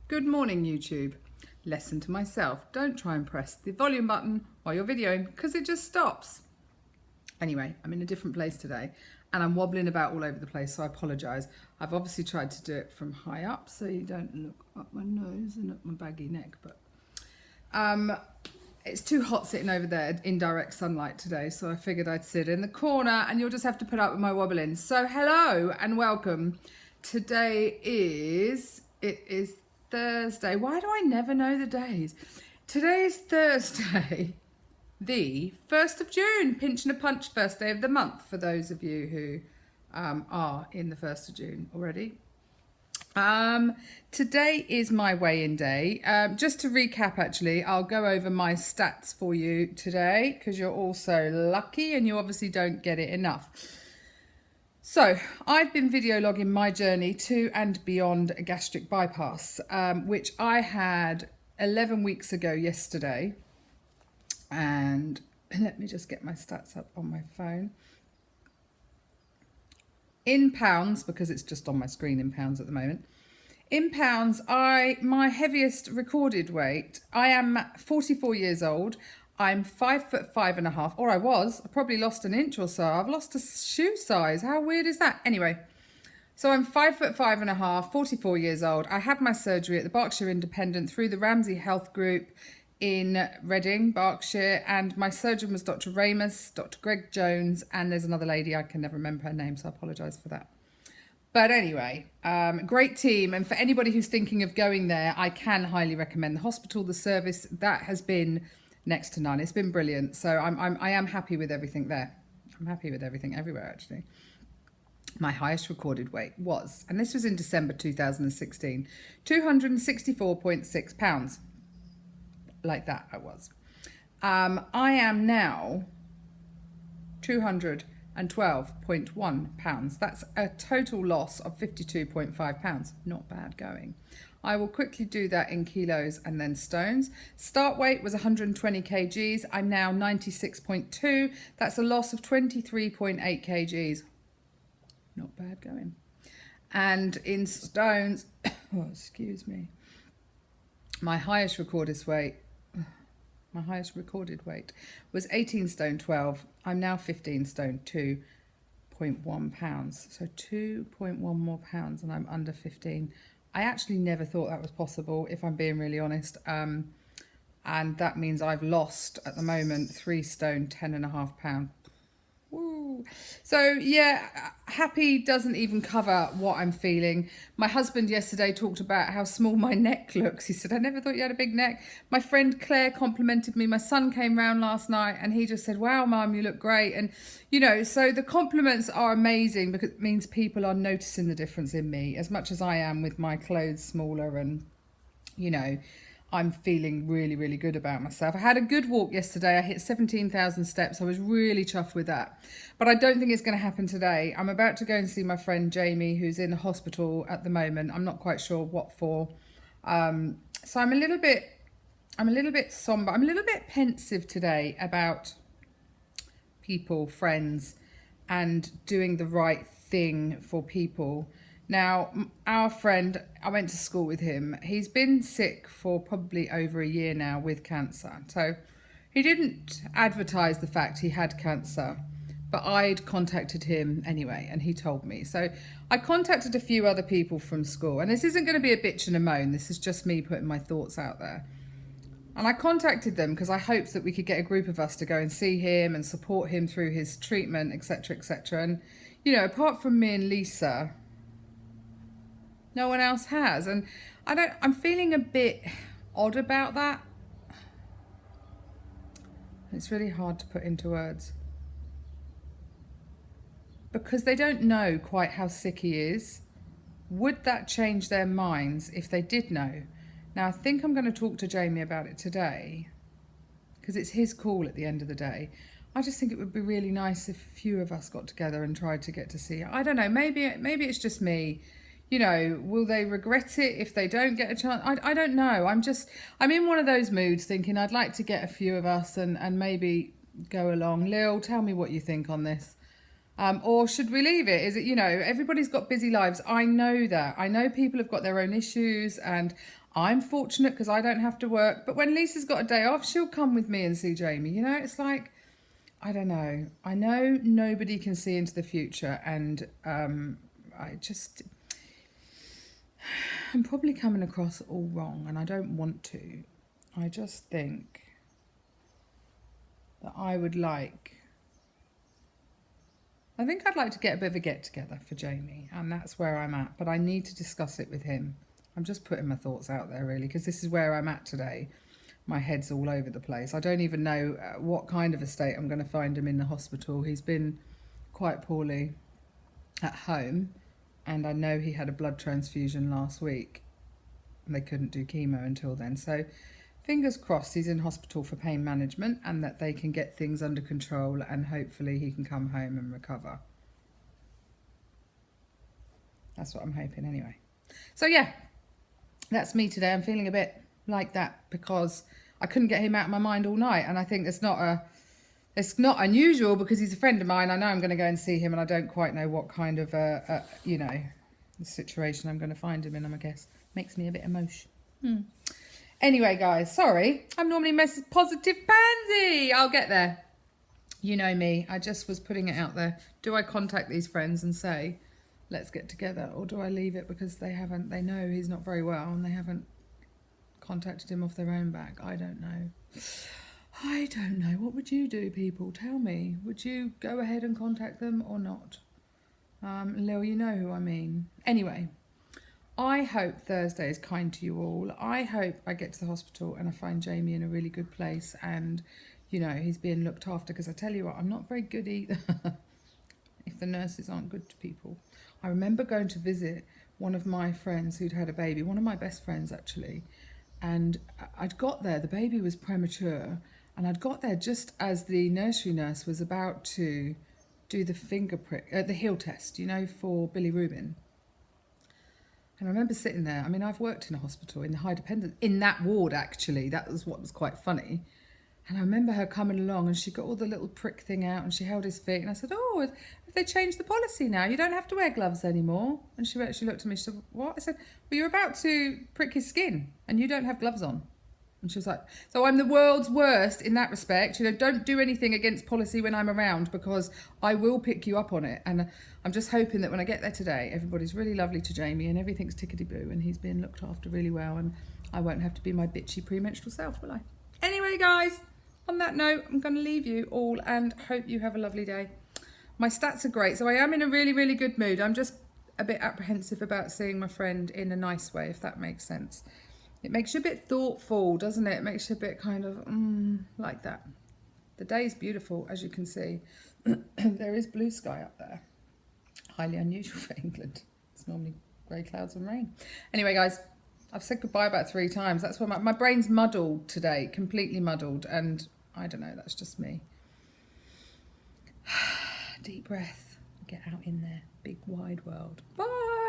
Good morning, YouTube. Lesson to myself. Don't try and press the volume button while you're videoing because it just stops. Anyway, I'm in a different place today and I'm wobbling about all over the place, so I apologise. I've obviously tried to do it from high up so you don't look up my nose and up my baggy neck, but it's too hot sitting over there in direct sunlight today, so I figured I'd sit in the corner and you'll just have to put up with my wobbling. So hello and welcome. Today is Thursday. Why do I never know the days? Today is Thursday, the 1st of June, pinch and a punch, first day of the month for those of you who are in the 1st of June already. Today is my weigh-in day. Just to recap, actually, I'll go over my stats for you today because you're all so lucky and you obviously don't get it enough. So I've been video logging my journey to and beyond a gastric bypass, which I had 11 weeks ago yesterday. And let me just get my stats up on my phone. In pounds, because it's just on my screen in pounds at the moment. In pounds, my heaviest recorded weight, I am 44 years old. I'm 5'5.5", or I was. I probably lost an inch or so. I've lost a shoe size. How weird is that? Anyway, so I'm 5'5.5", 44 years old. I had my surgery at the Berkshire Independent through the Ramsay Health Group in Reading, Berkshire, and my surgeon was Dr. Ramus, Dr. Greg Jones, and there's another lady, I can never remember her name, so I apologise for that. But anyway, great team, and for anybody who's thinking of going there, I can highly recommend the hospital, the service. That has been next to none. It's been brilliant. So I am happy with everything there. I'm happy with everything everywhere, actually. My highest recorded weight was, and this was in December 2016, 264.6 pounds. Like that I was. I am now 212.1 pounds. That's a total loss of 52.5 pounds. Not bad going. I will quickly do that in kilos and then stones. Start weight was 120 kgs. I'm now 96.2. That's a loss of 23.8 kgs. Not bad going. And in stones, oh, excuse me, my highest recorded weight was 18 stone 12. I'm now 15 stone 2.1 pounds. So 2.1 more pounds and I'm under 15. I actually never thought that was possible, if I'm being really honest. And that means I've lost at the moment 3 stone 10.5 pounds. Woo. So yeah, happy doesn't even cover what I'm feeling. My husband yesterday talked about how small my neck looks. He said, I never thought you had a big neck. My friend Claire complimented me. My son came round last night and he just said, wow, Mum, you look great. And, you know, so the compliments are amazing because it means people are noticing the difference in me as much as I am with my clothes smaller and, you know, I'm feeling really, really good about myself. I had a good walk yesterday. I hit 17,000 steps. I was really chuffed with that. But I don't think it's going to happen today. I'm about to go and see my friend Jamie, who's in the hospital at the moment. I'm not quite sure what for. So I'm a little bit somber. I'm a little bit pensive today about people, friends, and doing the right thing for people. Now, our friend, I went to school with him. He's been sick for probably over a year now with cancer. So he didn't advertise the fact he had cancer, but I'd contacted him anyway, and he told me. So I contacted a few other people from school, and this isn't going to be a bitch and a moan. This is just me putting my thoughts out there. And I contacted them because I hoped that we could get a group of us to go and see him and support him through his treatment, etc., etc. And, you know, apart from me and Lisa, no one else has. And I'm feeling a bit odd about that. It's really hard to put into words. Because they don't know quite how sick he is. Would that change their minds if they did know? Now, I think I'm going to talk to Jamie about it today. Because it's his call at the end of the day. I just think it would be really nice if a few of us got together and tried to get to see it. I don't know, maybe it's just me. You know, will they regret it if they don't get a chance? I don't know. I'm in one of those moods thinking I'd like to get a few of us and maybe go along. Lil, tell me what you think on this. Or should we leave it? Is it, you know, everybody's got busy lives. I know that. I know people have got their own issues, and I'm fortunate because I don't have to work. But when Lisa's got a day off, she'll come with me and see Jamie. You know, it's like, I don't know. I know nobody can see into the future, and I'm probably coming across all wrong, and I don't want to. I just think that I'd like to get a bit of a get together for Jamie, and that's where I'm at. But I need to discuss it with him. I'm just putting my thoughts out there, really, because this is where I'm at today. My head's all over the place. I don't even know what kind of a state I'm going to find him in the hospital. He's been quite poorly at home, and I know he had a blood transfusion last week, and they couldn't do chemo until then. So fingers crossed he's in hospital for pain management, and that they can get things under control, and hopefully he can come home and recover. That's what I'm hoping anyway. So yeah, that's me today. I'm feeling a bit like that because I couldn't get him out of my mind all night, and I think it's not unusual because he's a friend of mine. I know I'm going to go and see him, and I don't quite know what kind of you know, situation I'm going to find him in. I guess makes me a bit emotional. Anyway, guys, sorry. I'm normally positive pansy. I'll get there. You know me. I just was putting it out there. Do I contact these friends and say, let's get together, or do I leave it because they know he's not very well and they haven't contacted him off their own back? I don't know. What would you do, people? Tell me. Would you go ahead and contact them or not? Lil, you know who I mean. Anyway, I hope Thursday is kind to you all. I hope I get to the hospital and I find Jamie in a really good place, and, you know, he's being looked after, because I tell you what, I'm not very good either if the nurses aren't good to people. I remember going to visit one of my friends who'd had a baby, one of my best friends actually, and I'd got there, the baby was premature, and I'd got there just as the nursery nurse was about to do the the heel test, you know, for Billy Rubin. And I remember sitting there. I mean, I've worked in a hospital in the high dependence, in that ward actually. That was what was quite funny. And I remember her coming along, and she got all the little prick thing out, and she held his feet, and I said, oh, have they changed the policy now? You don't have to wear gloves anymore. And she looked at me, she said, what? I said, well, you're about to prick his skin and you don't have gloves on. And she was like, so I'm the world's worst in that respect. You know, don't do anything against policy when I'm around, because I will pick you up on it. And I'm just hoping that when I get there today, everybody's really lovely to Jamie and everything's tickety-boo and he's being looked after really well, and I won't have to be my bitchy premenstrual self, will I? Anyway, guys, on that note, I'm going to leave you all and hope you have a lovely day. My stats are great, so I am in a really, really good mood. I'm just a bit apprehensive about seeing my friend in a nice way, if that makes sense. It makes you a bit thoughtful, doesn't it? It makes you a bit kind of, like that. The day's beautiful, as you can see. There is blue sky up there. Highly unusual for England. It's normally grey clouds and rain. Anyway, guys, I've said goodbye about 3 times. That's why my brain's muddled today, completely muddled. And I don't know, that's just me. Deep breath. Get out in there. Big, wide world. Bye.